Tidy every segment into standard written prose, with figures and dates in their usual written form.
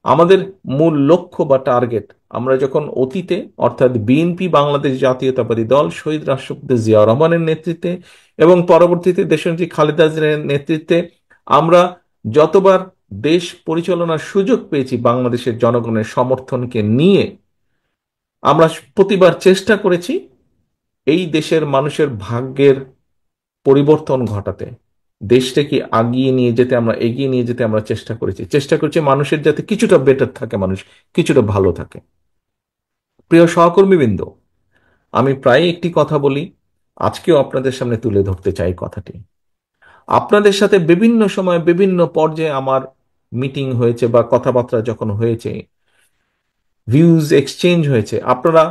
আমাদের মূল লক্ষ্য বা টার্গেট, আমরা যখন অতীতে অর্থাৎ বিএনপি বাংলাদেশ জাতীয়তাবাদী দল শহীদ রাষ্ট্রপতি জিয়া রহমানের নেতৃত্বে এবং পরবর্তীতে দেশনেত্রী খালেদা জিয়ার নেতৃত্বে আমরা যতবার দেশ পরিচালনার সুযোগ পেয়েছি বাংলাদেশের জনগণের সমর্থনকে নিয়ে, আমরা প্রতিবার চেষ্টা করেছি এই দেশের মানুষের ভাগ্যের পরিবর্তন ঘটাতে, দেশটাকে এগিয়ে নিয়ে যেতে আমরা চেষ্টা করছি মানুষের যাতে কিছুটা বেটার থাকে, মানুষ কিছুটা ভালো থাকে। প্রিয় সহকর্মীবৃন্দ, আমি প্রায় একটি কথা বলি, আজকেও আপনাদের সামনে তুলে ধরতে চাই কথাটি। আপনাদের সাথে বিভিন্ন সময় বিভিন্ন পর্যায়ে আমার মিটিং হয়েছে বা কথাবার্তা যখন হয়েছে, ভিউজ এক্সচেঞ্জ হয়েছে, আপনারা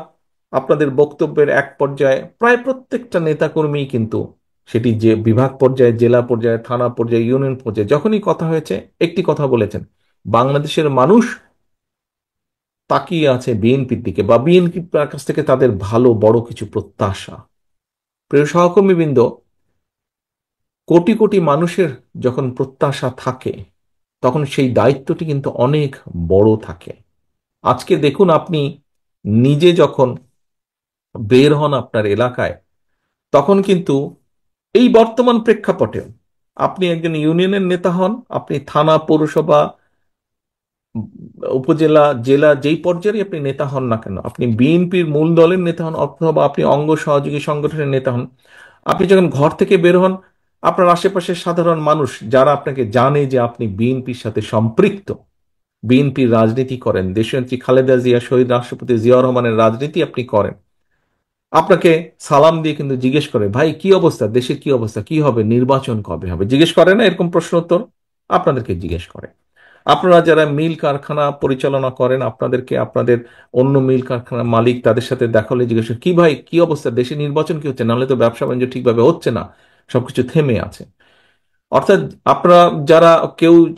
আপনাদের বক্তব্যের এক পর্যায়ে প্রায় প্রত্যেকটা নেতাকর্মী কিন্তু, সেটি যে বিভাগ পর্যায়ে, জেলা পর্যায়ে, থানা পর্যায়ে, ইউনিয়ন পর্যায়ে, যখনই কথা হয়েছে একটি কথা বলেছেন, বাংলাদেশের মানুষ তাকিয়ে আছে বিএনপির দিকে বা বিএনপির কাছ থেকে তাদের ভালো বড় কিছু প্রত্যাশা। প্রিয় সহকর্মীবৃন্দ, কোটি কোটি মানুষের যখন প্রত্যাশা থাকে তখন সেই দায়িত্বটি কিন্তু অনেক বড় থাকে। আজকে দেখুন, আপনি নিজে যখন বের হন আপনার এলাকায়, তখন কিন্তু এই বর্তমান প্রেক্ষাপটে আপনি একজন ইউনিয়নের নেতা হন, আপনি থানা, পৌরসভা, উম, উপজেলা, জেলা, যেই পর্যায়ে আপনি নেতা হন না কেন, আপনি বিএনপির মূল দলের নেতা হন অথবা আপনি অঙ্গ সহযোগী সংগঠনের নেতা হন, আপনি যখন ঘর থেকে বের হন, আপনার আশেপাশের সাধারণ মানুষ যারা আপনাকে জানে যে আপনি বিএনপির সাথে সম্পৃক্ত, বিএনপির রাজনীতি করেন, দেশনেত্রী খালেদা জিয়া, শহীদ রাষ্ট্রপতি জিয়া রহমানের রাজনীতি আপনি করেন, আপনাকে সালাম দিয়ে কিন্তু জিজ্ঞেস করে, ভাই কি অবস্থা, দেশের কি অবস্থা, কি হবে, নির্বাচন কবে হবে, জিজ্ঞেস করে না এরকম প্রশ্ন উত্তর? আপনাদেরকে জিজ্ঞেস করে। আপনারা যারা মিল কারখানা পরিচালনা করেন, আপনাদেরকে আপনাদের অন্য মিল কারখানার মালিক তাদের সাথে দেখা হলে জিজ্ঞেস করে, কি ভাই কি অবস্থা, দেশে নির্বাচন কি হচ্ছে, নাহলে তো ব্যবসা বাণিজ্য ঠিকভাবে হচ্ছে না, সবকিছু থেমে আছে। অর্থাৎ আপনারা যারা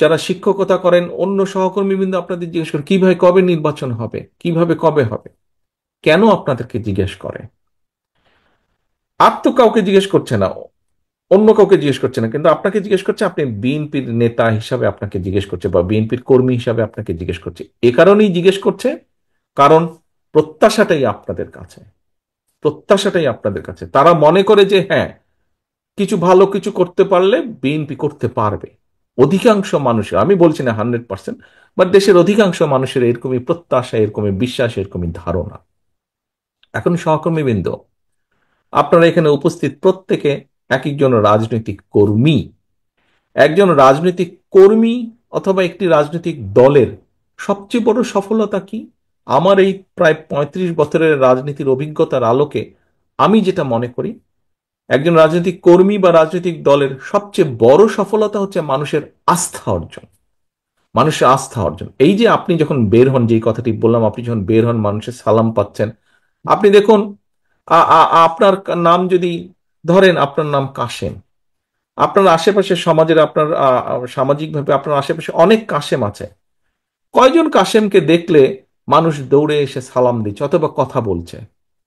যারা শিক্ষকতা করেন, অন্য সহকর্মীবৃন্দ আপনাদের জিজ্ঞেস করে, কি ভাই কবে নির্বাচন হবে, কিভাবে কবে হবে। কেন আপনাদেরকে জিজ্ঞেস করে? আর তো কাউকে জিজ্ঞেস করছে না, অন্য কাউকে জিজ্ঞেস করছে না, কিন্তু আপনাকে জিজ্ঞেস করছে, আপনি বিএনপির নেতা হিসাবে আপনাকে জিজ্ঞেস করছে বা বিএনপির কর্মী হিসাবে আপনাকে জিজ্ঞেস করছে। এ কারণেই জিজ্ঞেস করছে, কারণ প্রত্যাশাটাই আপনাদের কাছে, প্রত্যাশাটাই আপনাদের কাছে, তারা মনে করে যে হ্যাঁ, কিছু ভালো কিছু করতে পারলে বিএনপি করতে পারবে। অধিকাংশ মানুষের, আমি বলছি না 100%, বাট দেশের অধিকাংশ মানুষের এরকমই প্রত্যাশা, এরকমই বিশ্বাস, এরকমই ধারণা। এখন সহকর্মীবৃন্দ, আপনারা এখানে উপস্থিত প্রত্যেকে এক একজন রাজনৈতিক কর্মী। একজন রাজনৈতিক কর্মী অথবা একটি রাজনৈতিক দলের সবচেয়ে বড় সফলতা কি? আমার এই প্রায় 35 বছরের রাজনীতির অভিজ্ঞতার আলোকে আমি যেটা মনে করি, একজন রাজনৈতিক কর্মী বা রাজনৈতিক দলের সবচেয়ে বড় সফলতা হচ্ছে মানুষের আস্থা অর্জন। মানুষের আস্থা অর্জন, এই যে আপনি যখন বের হন, যেই কথাটি বললাম, আপনি যখন বের হন মানুষের সালাম পাচ্ছেন, আপনি দেখুন, আপনার নাম যদি ধরেন, আপনার নাম কাশেম, আপনার আশেপাশে সমাজের, আপনার সামাজিকভাবে আপনার আশেপাশে অনেক কাশেম আছে, কয়জন কাশেমকে দেখলে মানুষ দৌড়ে এসে সালাম দিচ্ছে অথবা কথা বলছে?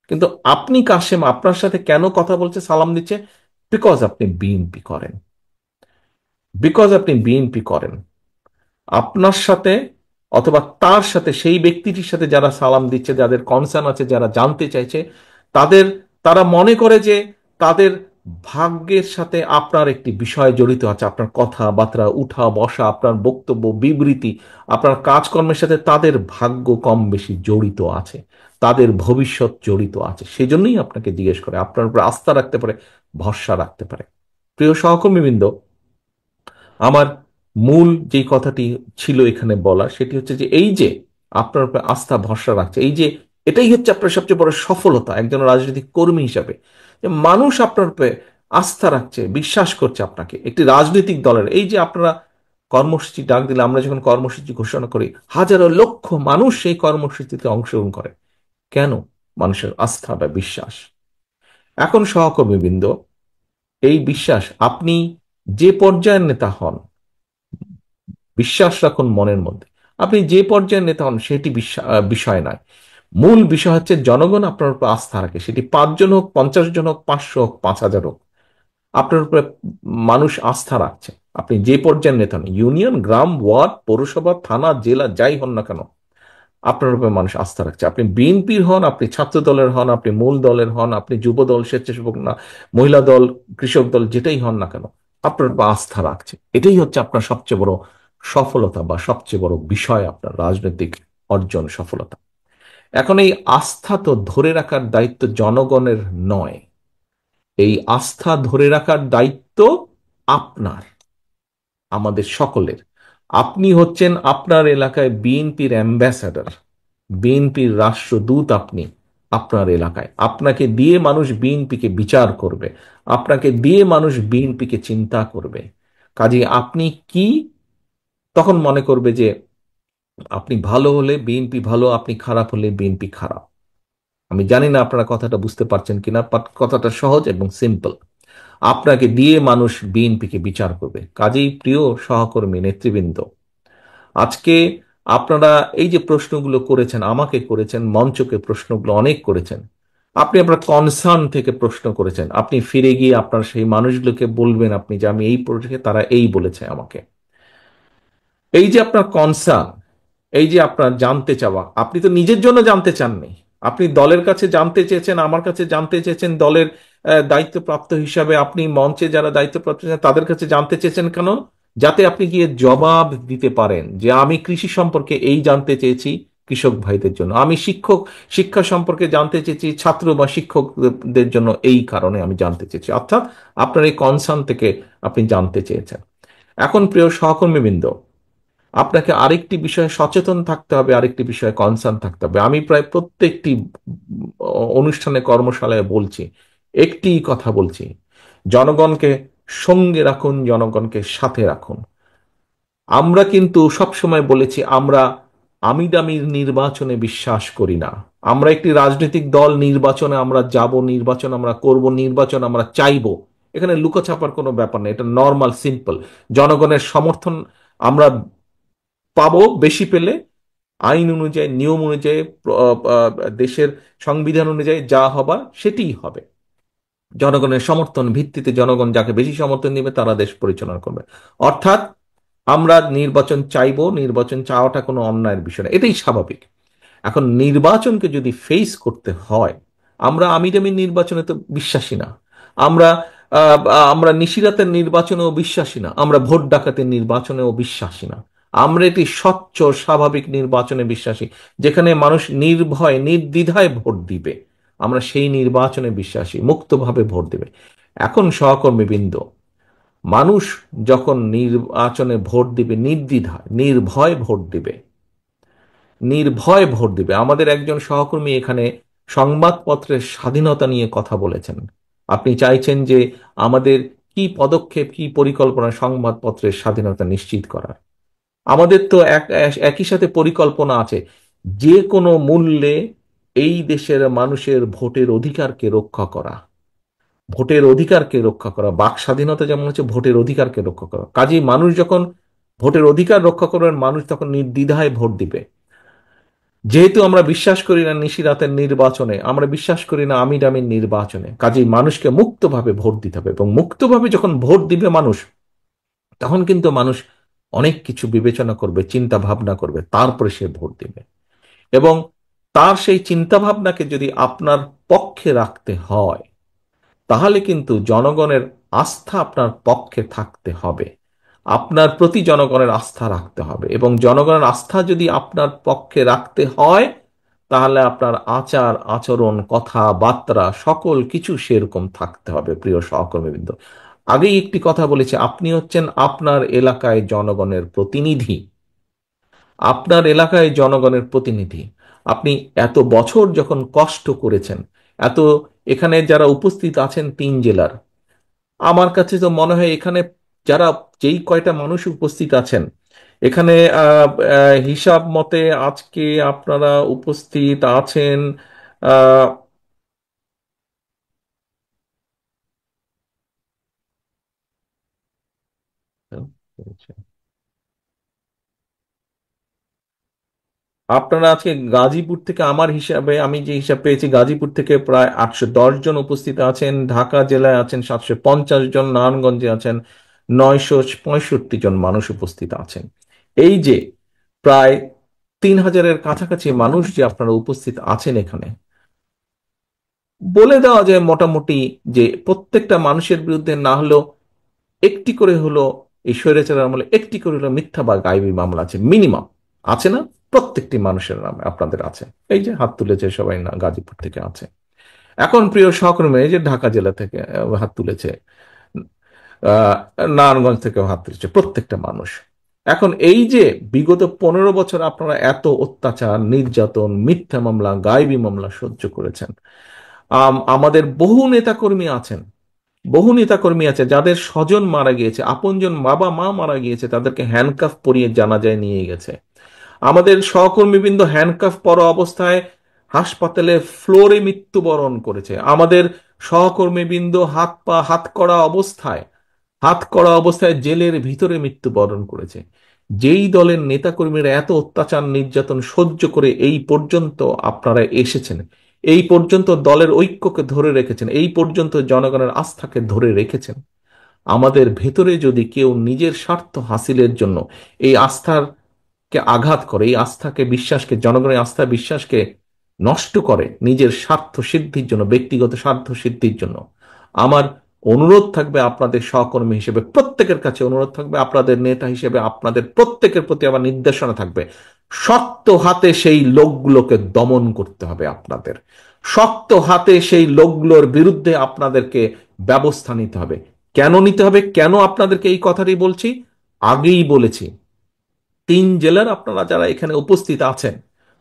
কিন্তু আপনি কাশেম, আপনার সাথে কেন কথা বলছে, সালাম দিচ্ছে? বিকজ আপনি বিএনপি করেন, বিকজ আপনি বিএনপি করেন। আপনার সাথে অথবা তার সাথে, সেই ব্যক্তিটির সাথে যারা সালাম দিচ্ছে, যাদের কনসার্ন আছে, যারা জানতে চাইছে, তাদের, তারা মনে করে যে তাদের ভাগ্যের সাথে আপনার একটি বিষয় জড়িত আছে, আপনার কথাবার্তা, উঠা বসা, আপনার বক্তব্য, বিবৃতি, আপনার কাজকর্মের সাথে তাদের ভাগ্য কম বেশি জড়িত আছে, তাদের ভবিষ্যৎ জড়িত আছে, সেজন্যই আপনাকে জিজ্ঞেস করে, আপনার উপর আস্থা রাখতে পারে, ভরসা রাখতে পারে। প্রিয় সহকর্মীবৃন্দ, আমার মূল যে কথাটি ছিল এখানে বলা, সেটি হচ্ছে যে এই যে আপনার উপর আস্থা ভরসা রাখছে, এই যে এটাই হচ্ছে আপনার সবচেয়ে বড় সফলতা একজন রাজনৈতিক কর্মী হিসাবে, যে মানুষ আপনার উপরে আস্থা রাখছে, বিশ্বাস করছে আপনাকে, একটি রাজনৈতিক দলের এই যে আপনারা কর্মসূচি ডাক দিলে, আমরা যখন কর্মসূচি ঘোষণা করি, হাজারো লক্ষ মানুষ সেই কর্মসূচিতে অংশগ্রহণ করে। কেন? মানুষের আস্থা বা বিশ্বাস। এখন সহকর্মীবৃন্দ, এই বিশ্বাস, আপনি যে পর্যায়ের নেতা হন, বিশ্বাস রাখুন মনের মধ্যে, আপনি যে পর্যায়ের নেতা হন সেটি বিষয় নয়। মূল বিষয় হচ্ছে জনগণ আপনার উপর আস্থা রাখে, সেটি 5 জন হোক, 50 জন হোক, 500 হোক, 5,000 হোক। আপনার উপরে মানুষ আস্থা রাখছে। আপনি যে পর্যায়ের নেতা হন, ইউনিয়ন, গ্রাম, ওয়ার্ড, পৌরসভা, থানা, জেলা, যাই হন না কেন, আপনার উপরে মানুষ আস্থা রাখছে। আপনি বিএনপির হন, আপনি ছাত্র দলের হন, আপনি মূল দলের হন, আপনি যুব দল, স্বেচ্ছাসেবক না, মহিলা দল, কৃষক দল, যেটাই হন না কেন, আপনার উপর আস্থা রাখছে। এটাই হচ্ছে আপনার সবচেয়ে বড় সফলতা বা সবচেয়ে বড় বিষয়, আপনার রাজনৈতিক অর্জন সফলতা। এখন এই আস্থা তো ধরে রাখার দায়িত্ব জনগণের নয়, এই আস্থা ধরে রাখার দায়িত্ব আপনার, আমাদের সকলের। আপনি হচ্ছেন আপনার এলাকায় বিএনপির অ্যাম্বাসাডর, বিএনপির রাষ্ট্রদূত। আপনি আপনার এলাকায়, আপনাকে দিয়ে মানুষ বিএনপিকে বিচার করবে, আপনাকে দিয়ে মানুষ বিএনপিকে চিন্তা করবে। কাজে আপনি কি তখন মনে করবে যে আপনি ভালো হলে বিএনপি ভালো, আপনি খারাপ হলে বিএনপি খারাপ। আমি জানি না আপনারা কথাটা বুঝতে পারছেন কিনা, বাট কথাটা সহজ এবং সিম্পল। আপনাকে দিয়ে মানুষ বিএনপিকে বিচার করবে। কাজেই প্রিয় সহকর্মী নেতৃবৃন্দ, আজকে আপনারা এই যে প্রশ্নগুলো করেছেন, আমাকে করেছেন, মঞ্চকে প্রশ্নগুলো অনেক করেছেন, আপনি আপনার কনসার্ন থেকে প্রশ্ন করেছেন। আপনি ফিরে গিয়ে আপনার সেই মানুষগুলোকে বলবেন আপনি যে আমি এই প্রশ্নে, তারা এই বলেছে আমাকে। এই যে আপনার কনসার্ন, এই যে আপনার জানতে চাওয়া, আপনি তো নিজের জন্য জানতে চাননি, আপনি দলের কাছে জানতে চেয়েছেন, আমার কাছে জানতে চেয়েছেন, দলের দায়িত্বপ্রাপ্ত হিসাবে আপনি মঞ্চে যারা দায়িত্বপ্রাপ্ত তাদের কাছে জানতে চেয়েছেন কেন? যাতে আপনি গিয়ে জবাব দিতে পারেন যে আমি কৃষি সম্পর্কে এই জানতে চেয়েছি কৃষক ভাইদের জন্য, আমি শিক্ষা সম্পর্কে জানতে চেয়েছি ছাত্র বা শিক্ষকদের জন্য, এই কারণে আমি জানতে চেয়েছি। অর্থাৎ আপনার এই কনসার্ন থেকে আপনি জানতে চেয়েছেন। এখন প্রিয় সহকর্মীবৃন্দ, আপনাকে আরেকটি বিষয়ে সচেতন থাকতে হবে, আরেকটি বিষয়ে কনসার্ন থাকতে হবে। আমি প্রায় প্রত্যেকটি অনুষ্ঠানে, কর্মশালায় বলছি, একটি কথা বলছি: জনগণকে সঙ্গে রাখুন, জনগণকে সাথে রাখুন। আমরা কিন্তু সবসময় বলেছি আমরা আমিডামির নির্বাচনে বিশ্বাস করি না। আমরা একটি রাজনৈতিক দল, নির্বাচনে আমরা যাব, নির্বাচন আমরা করব, নির্বাচন আমরা চাইব, এখানে লুকোছাপার কোনো ব্যাপার নেই, এটা নর্মাল সিম্পল। জনগণের সমর্থন আমরা পাবো, বেশি পেলে আইন অনুযায়ী, নিয়ম অনুযায়ী, দেশের সংবিধান অনুযায়ী যা হবার সেটিই হবে। জনগণের সমর্থন ভিত্তিতে জনগণ যাকে বেশি সমর্থন দিবে তারা দেশ পরিচালনা করবে। অর্থাৎ আমরা নির্বাচন চাইবো, নির্বাচন চাওয়াটা কোনো অন্যায়ের বিষয় না, এটাই স্বাভাবিক। এখন নির্বাচনকে যদি ফেস করতে হয়, আমরা আমিরামি নির্বাচনে তো বিশ্বাসী না, আমরা আহ, আমরা নিশিরাতের নির্বাচনেও বিশ্বাসী না, আমরা ভোট ডাকাতের নির্বাচনেও বিশ্বাসী না। আমরা একটি স্বচ্ছ স্বাভাবিক নির্বাচনে বিশ্বাসী, যেখানে মানুষ নির্ভয় নির্দ্বিধায় ভোট দিবে। আমরা সেই নির্বাচনে বিশ্বাসী, মুক্তভাবে ভোট দিবে। এখন সহকর্মীবৃন্দ, মানুষ যখন নির্বাচনে ভোট দিবে নির্দ্বিধায় নির্ভয় ভোট দিবে, নির্ভয় ভোট দিবে। আমাদের একজন সহকর্মী এখানে সংবাদপত্রের স্বাধীনতা নিয়ে কথা বলেছেন। আপনি চাইছেন যে আমাদের কি পদক্ষেপ, কি পরিকল্পনা সংবাদপত্রের স্বাধীনতা নিশ্চিত করার। আমাদের তো একই সাথে পরিকল্পনা আছে যে কোনো মূল্যে এই দেশের মানুষের ভোটের অধিকারকে রক্ষা করা, ভোটের অধিকারকে রক্ষা করা। বাক স্বাধীনতা যেমন হচ্ছে ভোটের অধিকারকে রক্ষা করা। কাজেই মানুষ যখন ভোটের অধিকার রক্ষা করবেন, মানুষ তখন নির্দ্বিধায় ভোট দিবে। যেহেতু আমরা বিশ্বাস করি না নিশিরাতের নির্বাচনে, আমরা বিশ্বাস করি না আমির নির্বাচনে, কাজেই মানুষকে মুক্তভাবে ভোট দিতে হবে। এবং মুক্তভাবে যখন ভোট দিবে মানুষ, তখন কিন্তু মানুষ অনেক কিছু বিবেচনা করবে, চিন্তা ভাবনা করবে, তারপরে সে ভোট দিবে। এবং তার সেই চিন্তা ভাবনাকে যদি আপনার পক্ষে রাখতে হয়, তাহলে কিন্তু জনগণের আস্থা আপনার পক্ষে থাকতে হবে। আপনার প্রতি জনগণের আস্থা রাখতে হবে, এবং জনগণের আস্থা যদি আপনার পক্ষে রাখতে হয়, তাহলে আপনার আচার আচরণ, কথাবার্তা, সকল কিছু সেরকম থাকতে হবে। প্রিয় সহকর্মীবৃন্দ, আগেই একটি কথা বলেছি, আপনি হচ্ছেন আপনার এলাকায় জনগণের প্রতিনিধি। আপনার এলাকায় জনগণের প্রতিনিধি। আপনি এত বছর যখন কষ্ট করেছেন, এত, এখানে যারা উপস্থিত আছেন 3 জেলার, আমার কাছে তো মনে হয় এখানে যারা, যেই কয়টা মানুষ উপস্থিত আছেন এখানে, হিসাব মতে আজকে আপনারা উপস্থিত আছেন আহ আপনারা আজকে গাজীপুর থেকে, আমার হিসাবে আমি যে হিসাব পেয়েছি, গাজীপুর থেকে প্রায় 810 জন উপস্থিত আছেন, ঢাকা জেলায় আছেন 750 জন, নারায়ণগঞ্জে আছেন 965 জন মানুষ উপস্থিত আছেন। এই যে প্রায় 3000-এর কাছাকাছি মানুষ যে আপনারা উপস্থিত আছেন এখানে, বলে দেওয়া যায় মোটামুটি যে প্রত্যেকটা মানুষের বিরুদ্ধে না হলেও একটি করে হলো, এই স্বৈরাচারের আমলে একটি করে হলো মিথ্যা বা গায়েবী মামলা আছে, মিনিমাম আছে না? প্রত্যেকটি মানুষের নামে আপনাদের আছে। এই যে হাত তুলেছে সবাই, না গাজীপুর থেকে আছে। এখন প্রিয় সহকর্মী, এই যে ঢাকা জেলা থেকে হাত তুলেছে, আহ নারায়ণগঞ্জ থেকে হাত তুলেছে, প্রত্যেকটা মানুষ। এখন এই যে বিগত 15 বছর আপনারা এত অত্যাচার, নির্যাতন, মিথ্যা মামলা, গায়েবী মামলা সহ্য করেছেন। আমাদের বহু নেতাকর্মী আছেন, বহু নেতাকর্মী আছে যাদের স্বজন মারা গিয়েছে, আপনজন বাবা মা মারা গিয়েছে, তাদেরকে হ্যান্ডকাফ পরিয়ে জানাজায় নিয়ে গেছে। আমাদের সহকর্মীবৃন্দ হ্যান্ডকাফ পরা অবস্থায় হাসপাতালে ফ্লোরে মৃত্যুবরণ করেছে। আমাদের সহকর্মীবৃন্দ হাত করা অবস্থায় জেলের ভিতরে মৃত্যুবরণ করেছে। যেই দলের নেতাকর্মীরা এত অত্যাচার নির্যাতন সহ্য করে এই পর্যন্ত আপনারা এসেছেন, এই পর্যন্ত দলের ঐক্যকে ধরে রেখেছেন, এই পর্যন্ত জনগণের আস্থাকে ধরে রেখেছেন, আমাদের ভেতরে যদি কেউ নিজের স্বার্থ হাসিলের জন্য এই আস্থাকে আঘাত করে, এই আস্থাকে, বিশ্বাসকে, জনগণের আস্থা বিশ্বাসকে নষ্ট করে নিজের স্বার্থ সিদ্ধির জন্য, ব্যক্তিগত স্বার্থ সিদ্ধির জন্য, আমার অনুরোধ থাকবে আপনাদের সহকর্মী হিসেবে, প্রত্যেকের কাছে অনুরোধ থাকবে, আপনাদের নেতা হিসেবে আপনাদের প্রত্যেকের প্রতি আমার নির্দেশনা থাকবে, শক্ত হাতে সেই লোকগুলোকে দমন করতে হবে। আপনাদের শক্ত হাতে সেই লোকগুলোর বিরুদ্ধে আপনাদেরকে ব্যবস্থা নিতে হবে। কেন নিতে হবে, কেন আপনাদেরকে এই কথাটি বলছি? আগেই বলেছি, 3 জেলার আপনারা যারা এখানে উপস্থিত আছেন,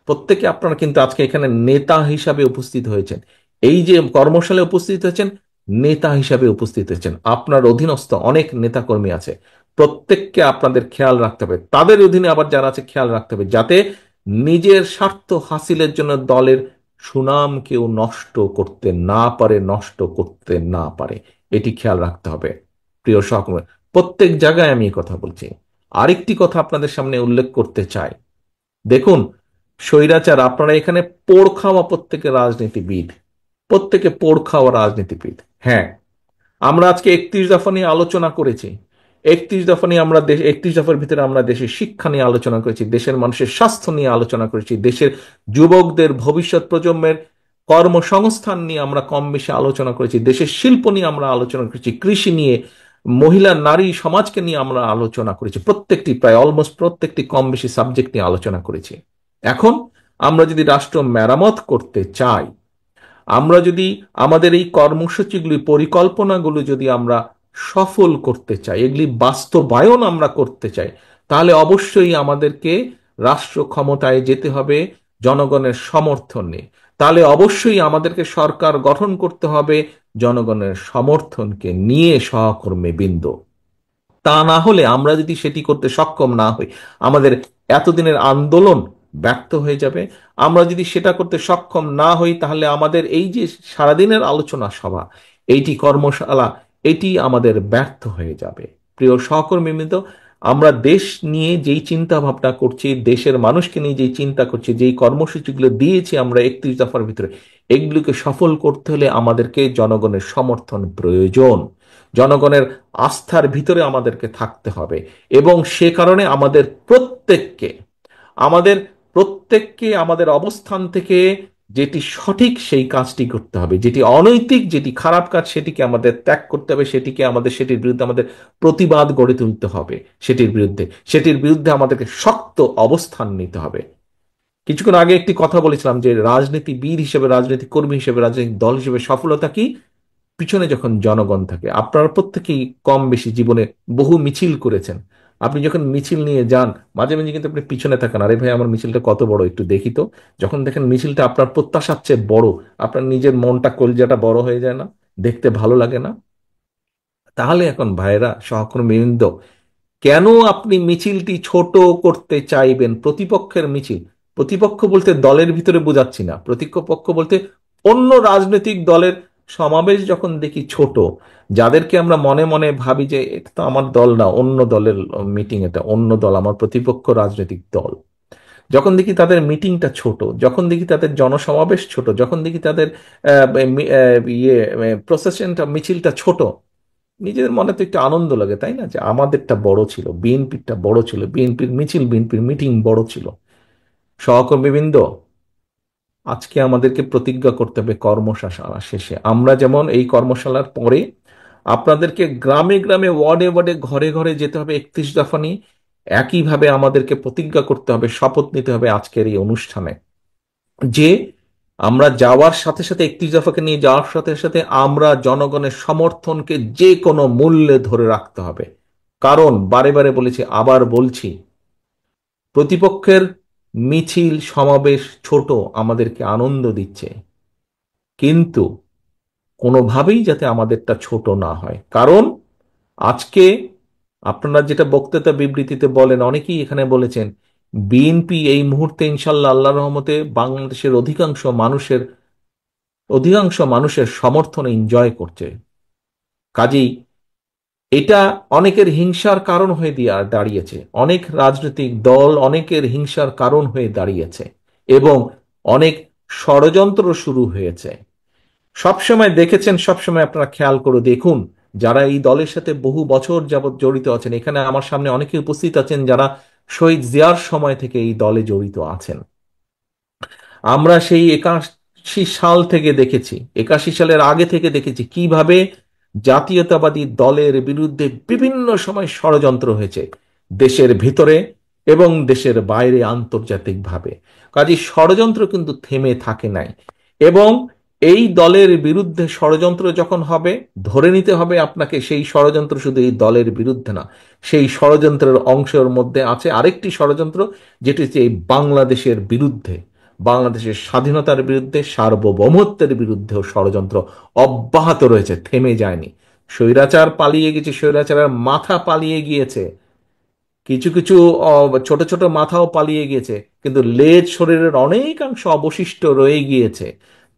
প্রত্যেকে আপনারা কিন্তু আজকে এখানে নেতা হিসাবে উপস্থিত হয়েছেন। এই যে কর্মশালায় উপস্থিত হয়েছেন, নেতা হিসাবে উপস্থিত হয়েছেন। আপনার অধীনস্থ অনেক নেতাকর্মী আছে, প্রত্যেককে আপনাদের খেয়াল রাখতে হবে। তাদের অধীনে আবার যারা আছে, খেয়াল রাখতে হবে যাতে নিজের স্বার্থ হাসিলের জন্য দলের সুনাম কেউ নষ্ট করতে না পারে, নষ্ট করতে না পারে, এটি খেয়াল রাখতে হবে। প্রিয় সহকর্মী, প্রত্যেক জায়গায় আমি এই কথা বলছি। আরেকটি কথা আপনাদের সামনে উল্লেখ করতে চাই। দেখুন, স্বৈরাচার, আপনারা এখানে পোড় খাওয়া প্রত্যেকে রাজনীতিবিদ, প্রত্যেকে পোড় খাওয়া রাজনীতিবিদ। হ্যাঁ, আমরা আজকে 31 দফা নিয়ে আলোচনা করেছি। 31 দফা নিয়ে আমরা 31 দফার ভিতরে আমরা দেশের শিক্ষা নিয়ে আলোচনা করেছি, দেশের মানুষের স্বাস্থ্য নিয়ে আলোচনা করেছি, দেশের যুবকদের, ভবিষ্যৎ প্রজন্মের কর্মসংস্থান নিয়ে আমরা কম বেশি আলোচনা করেছি, দেশের শিল্প নিয়ে আমরা আলোচনা করেছি, কৃষি নিয়ে, মহিলা নারী সমাজকে নিয়ে আমরা আলোচনা করেছি। প্রত্যেকটি, প্রায় অলমোস্ট প্রত্যেকটি কম বেশি সাবজেক্ট নিয়ে আলোচনা করেছি। এখন আমরা যদি রাষ্ট্র মেরামত করতে চাই, আমরা যদি আমাদের এই কর্মসূচিগুলি, পরিকল্পনাগুলো যদি আমরা সফল করতে চাই, এগুলি বাস্তবায়ন আমরা করতে চাই, তাহলে অবশ্যই আমাদেরকে রাষ্ট্র ক্ষমতায় যেতে হবে জনগণের সমর্থন নিয়ে। তাহলে অবশ্যই আমাদেরকে সরকার গঠন করতে হবে জনগণের সমর্থনকে নিয়ে, সহকর্মী বৃন্দ। তা না হলে, আমরা যদি সেটি করতে সক্ষম না হই, আমাদের এতদিনের আন্দোলন ব্যর্থ হয়ে যাবে। আমরা যদি সেটা করতে সক্ষম না হই, তাহলে আমাদের এই যে সারাদিনের আলোচনা সভা, এইটি কর্মশালা, এটি আমাদের ব্যর্থ হয়ে যাবে। প্রিয় সহকর্মীবৃন্দ, আমরা দেশ নিয়ে যেই চিন্তা ভাবনা করছি, দেশের মানুষকে নিয়ে যেই চিন্তা করছি, যেই কর্মসূচিগুলো দিয়েছি আমরা 31 দফার ভিতরে, এগুলোকে সফল করতে হলে আমাদেরকে জনগণের সমর্থন প্রয়োজন, জনগণের আস্থার ভিতরে আমাদেরকে থাকতে হবে। এবং সে কারণে আমাদের প্রত্যেককে আমাদের অবস্থান থেকে যেটি সঠিক সেই কাজটি করতে হবে, যেটি অনৈতিক, যেটি খারাপ কাজ, সেটিকে আমাদের ত্যাগ করতে হবে, সেটির বিরুদ্ধে আমাদের প্রতিবাদ গড়ে তুলতে হবে, সেটির বিরুদ্ধে আমাদেরকে শক্ত অবস্থান নিতে হবে। কিছুক্ষণ আগে একটি কথা বলেছিলাম যে রাজনীতিবিদ হিসেবে, রাজনৈতিক কর্মী হিসেবে, রাজনৈতিক দল হিসেবে সফলতা কি? পিছনে যখন জনগণ থাকে। আপনারা প্রত্যেকেই কম বেশি জীবনে বহু মিছিল করেছেন। আপনি যখন মিছিল নিয়ে যান, মাঝে মাঝে কিন্তু আপনি পিছনে থাকেন, আরে ভাই আমার মিছিলটা কত বড় একটু দেখি তো। যখন দেখেন মিছিলটা আপনার প্রত্যাশার চেয়ে বড়, আপনার নিজের মনটা, কলিজাটা বড় হয়ে যায় না? দেখতে ভালো লাগে না? তাহলে এখন ভাইরা, সহকর্মীবৃন্দ, কেন আপনি মিছিলটি ছোট করতে চাইবেন? প্রতিপক্ষের মিছিল, প্রতিপক্ষ বলতে দলের ভিতরে বোঝাচ্ছি না, প্রতিপক্ষ বলতে অন্য রাজনৈতিক দলের সমাবেশ যখন দেখি ছোট, যাদেরকে আমরা মনে মনে ভাবি যে এটা তো আমার দল না, অন্য দলের মিটিং, এটা অন্য দল, আমার প্রতিপক্ষ রাজনৈতিক দল, যখন দেখি তাদের মিটিংটা ছোট, যখন দেখি তাদের জনসমাবেশ ছোট, যখন দেখি তাদের প্রসেশনটা, মিছিলটা ছোট, নিজেদের মনে তো একটু আনন্দ লাগে, তাই না? যে আমাদেরটা বড় ছিল, বিএনপিরটা বড় ছিল, বিএনপির মিছিল, বিএনপির মিটিং বড় ছিল। সহকর্মীবৃন্দ, আজকে আমাদেরকে প্রতিজ্ঞা করতে হবে কর্মশালা শেষে, আমরা যেমন এই কর্মশালার পরে আপনাদেরকে গ্রামে গ্রামে, ওয়ার্ডে ওয়ার্ডে, ঘরে ঘরে যেতে হবে 31 দফা নিয়ে, একইভাবে আমাদেরকে প্রতিজ্ঞা করতে হবে, শপথ নিতে হবে আজকের এই অনুষ্ঠানে, যে আমরা যাওয়ার সাথে সাথে, 31 দফাকে নিয়ে যাওয়ার সাথে সাথে আমরা জনগণের সমর্থনকে যে কোনো মূল্যে ধরে রাখতে হবে। কারণ বারে বারে বলেছি, আবার বলছি, প্রতিপক্ষের মিছিল সমাবেশ ছোট, আমাদেরকে আনন্দ দিচ্ছে, কিন্তু কোনোভাবেই যাতে আমাদেরটা ছোট না হয়। কারণ আজকে আপনারা যেটা বক্তৃতা বিবৃতিতে বলেন, অনেকেই এখানে বলেছেন, বিএনপি এই মুহূর্তে ইনশাল্লাহ আল্লাহর রহমতে বাংলাদেশের অধিকাংশ মানুষের সমর্থন এনজয় করছে। কাজেই এটা অনেকের হিংসার কারণ হয়ে দাঁড়িয়েছে, অনেক রাজনৈতিক দল অনেকের হিংসার কারণ হয়ে দাঁড়িয়েছে, এবং অনেক ষড়যন্ত্র শুরু হয়েছে। সবসময় দেখেছেন, সবসময় আপনারা খেয়াল করে দেখুন, যারা এই দলের সাথে বহু বছর যাবৎ জড়িত আছেন, এখানে আমার সামনে অনেকে উপস্থিত আছেন যারা শহীদ জিয়ার সময় থেকে এই দলে জড়িত আছেন। আমরা সেই 81 সাল থেকে দেখেছি, 81 সালের আগে থেকে দেখেছি কিভাবে জাতীয়তাবাদী দলের বিরুদ্ধে বিভিন্ন সময় ষড়যন্ত্র হয়েছে, দেশের ভিতরে এবং দেশের বাইরে, আন্তর্জাতিকভাবে। কাজে ষড়যন্ত্র কিন্তু থেমে থাকে নাই। এবং এই দলের বিরুদ্ধে ষড়যন্ত্র যখন হবে, ধরে নিতে হবে আপনাকে, সেই ষড়যন্ত্র শুধু এই দলের বিরুদ্ধে না, সেই ষড়যন্ত্রের অংশের মধ্যে আছে আরেকটি ষড়যন্ত্র, যেটি হচ্ছে এই বাংলাদেশের বিরুদ্ধে, বাংলাদেশের স্বাধীনতার বিরুদ্ধে, সার্বভৌমত্বের বিরুদ্ধেও ষড়যন্ত্র অব্যাহত রয়েছে, থেমে যায়নি। স্বৈরাচার পালিয়ে গেছে, স্বৈরাচারের মাথা পালিয়ে গিয়েছে, কিছু কিছু ছোট ছোট মাথাও পালিয়ে গিয়েছে, কিন্তু লেজ শরীরের অনেকাংশ অবশিষ্ট রয়ে গিয়েছে।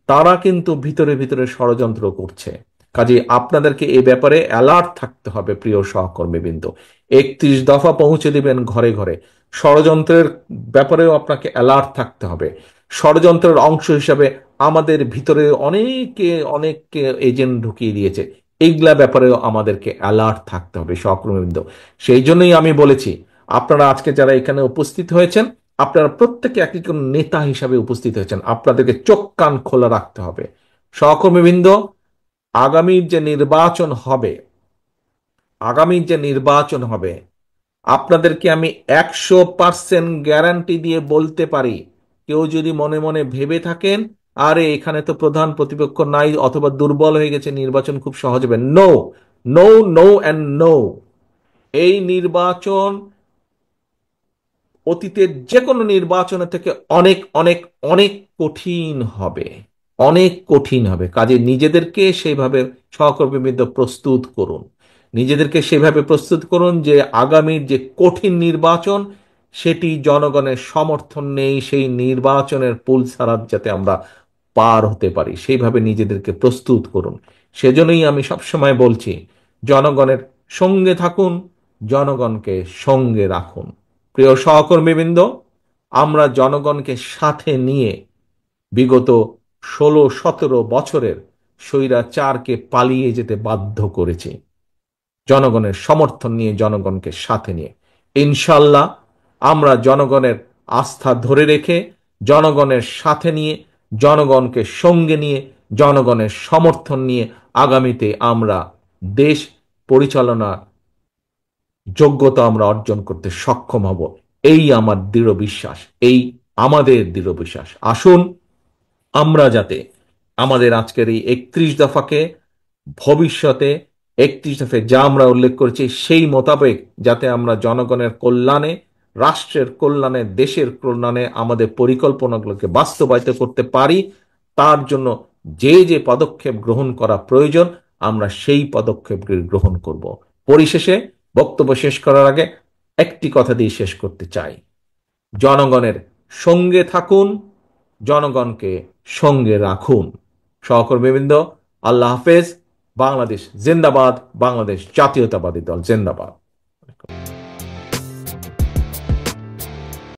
তারা কিন্তু ভিতরে ভিতরে ষড়যন্ত্র করছে। কাজে আপনাদেরকে এ ব্যাপারে অ্যালার্ট থাকতে হবে, প্রিয় সহকর্মীবৃন্দ। 31 দফা পৌঁছে দিবেন ঘরে ঘরে। ষড়যন্ত্রের ব্যাপারেও আপনাকে অ্যালার্ট থাকতে হবে। ষড়যন্ত্রের অংশ হিসাবে আমাদের ভিতরে অনেককে এজেন্ট ঢুকিয়ে দিয়েছে, এইগুলা ব্যাপারেও আমাদেরকে অ্যালার্ট থাকতে হবে সহকর্মীবৃন্দ। সেই জন্যই আমি বলেছি, আপনারা আজকে যারা এখানে উপস্থিত হয়েছেন, আপনারা প্রত্যেকে এক একজন নেতা হিসাবে উপস্থিত হয়েছেন, আপনাদেরকে চোখ কান খোলা রাখতে হবে। সহকর্মীবৃন্দ, আগামীর যে নির্বাচন হবে, আগামীর যে নির্বাচন হবে, আপনাদেরকে আমি 100% গ্যারান্টি দিয়ে বলতে পারি, কেউ যদি মনে মনে ভেবে থাকেন আরে এখানে তো প্রধান প্রতিপক্ষ নাই অথবা দুর্বল হয়ে গেছে, নির্বাচন খুব সহজ হবে, no, no, no and no. এই নির্বাচন অতীতের যে কোনো নির্বাচনের থেকে অনেক অনেক অনেক কঠিন হবে, অনেক কঠিন হবে। কাজে নিজেদেরকে সেইভাবে সহকর্মীবৃন্দ প্রস্তুত করুন, নিজেদেরকে সেভাবে প্রস্তুত করুন যে আগামীর যে কঠিন নির্বাচন, সেটি জনগণের সমর্থন নেই, সেই নির্বাচনের পুলসারাত যাতে আমরা পার হতে পারি, সেইভাবে নিজেদেরকে প্রস্তুত করুন। সেজন্যই আমি সবসময় বলছি, জনগণের সঙ্গে থাকুন, জনগণকে সঙ্গে রাখুন। প্রিয় সহকর্মীবৃন্দ, আমরা জনগণকে সাথে নিয়ে বিগত 16-17 বছরের স্বৈরাচারকে পালিয়ে যেতে বাধ্য করেছি, জনগণের সমর্থন নিয়ে, জনগণকে সাথে নিয়ে। ইনশাল্লাহ আমরা জনগণের আস্থা ধরে রেখে, জনগণের সাথে নিয়ে, জনগণকে সঙ্গে নিয়ে, জনগণের সমর্থন নিয়ে আগামীতে আমরা দেশ পরিচালনার যোগ্যতা আমরা অর্জন করতে সক্ষম হব, এই আমার দৃঢ় বিশ্বাস, এই আমাদের দৃঢ় বিশ্বাস। আসুন আমরা যাতে আমাদের আজকের এই 31 দফাকে ভবিষ্যতে 31 দফায় যা আমরা উল্লেখ করেছি সেই মোতাবেক যাতে আমরা জনগণের কল্যাণে, রাষ্ট্রের কল্যাণে, দেশের কল্যাণে আমাদের পরিকল্পনাগুলোকে বাস্তবায়িত করতে পারি, তার জন্য যে যে পদক্ষেপ গ্রহণ করা প্রয়োজন আমরা সেই পদক্ষেপগুলি গ্রহণ করব। পরিশেষে বক্তব্য শেষ করার আগে একটি কথা দিয়ে শেষ করতে চাই, জনগণের সঙ্গে থাকুন, জনগণকে সঙ্গে রাখুন। সহকর্মীবৃন্দ, আল্লাহ হাফেজ। বাংলাদেশ জিন্দাবাদ, বাংলাদেশ জাতীয়তাবাদী দল জিন্দাবাদ।